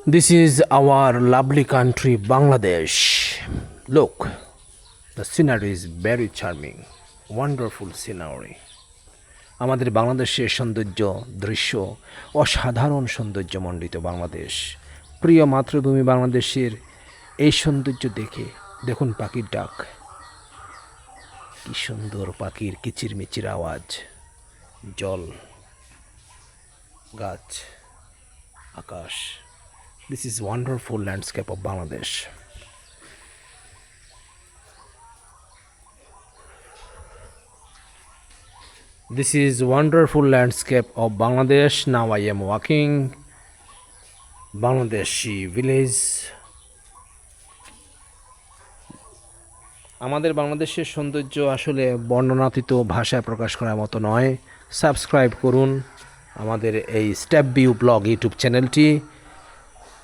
This is our lovely country, Bangladesh. Look, the scenery is very charming, wonderful scenery. আমাদের বাংলাদেশের সৌন্দর্য দৃশ্য অসাধারণ সৌন্দর্যমণ্ডিত বাংলাদেশ। প্রিয় মাতৃভূমি বাংলাদেশের এই সৌন্দর্য দেখে দেখুন পাখির ডাক, কি সুন্দর পাখির কিচিরমিচির আওয়াজ, জল, গাছ, আকাশ। This is wonderful landscape of Bangladesh. This is wonderful landscape of Bangladesh. Now I am walking Bangladeshi village. আমাদের বাংলাদেশের সৌন্দর্য আসলে বর্ণনাতীত ভাষায় প্রকাশ করার মতো নয়। সাবস্ক্রাইব করুন আমাদের এই স্টেপ ভিউ ব্লগ ইউটিউব চ্যানেলটি।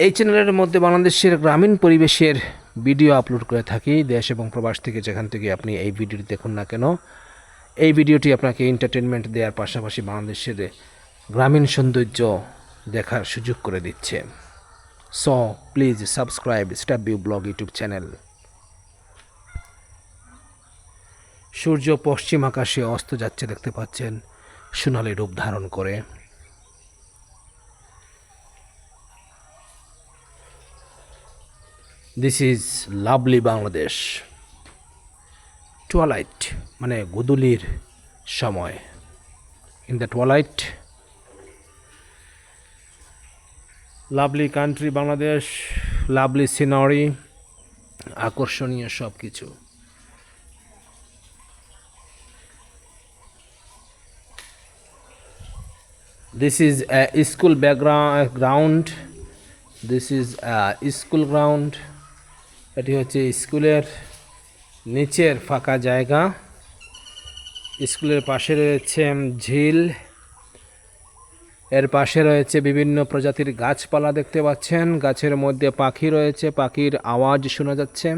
এই চ্যানেলের মধ্যে বাংলাদেশের গ্রামীণ পরিবেশের ভিডিও আপলোড করে থাকি। দেশ এবং প্রবাস থেকে যেখান থেকে আপনি এই ভিডিওটি দেখুন না কেন, এই ভিডিওটি আপনাকে এন্টারটেনমেন্ট দেওয়ার পাশাপাশি বাংলাদেশের গ্রামীণ সৌন্দর্য দেখার সুযোগ করে দিচ্ছে। So please subscribe step view blog YouTube channel. সূর্য পশ্চিম আকাশে অস্ত যাচ্ছে, দেখতে পাচ্ছেন সোনালি রূপ ধারণ করে। This is lovely Bangladesh. Twilight মানে গোধূলির সময়, in the twilight. Lovely country Bangladesh, lovely scenery, আকর্ষণীয় সব কিছু। This is a school background. This is a school ground. এটি হচ্ছে স্কুলের নিচের ফাঁকা জায়গা। স্কুলের পাশে রয়েছে ঝিল, এর পাশে রয়েছে বিভিন্ন প্রজাতির গাছপালা দেখতে পাচ্ছেন। গাছের মধ্যে পাখি রয়েছে, পাখির আওয়াজ শোনা যাচ্ছে।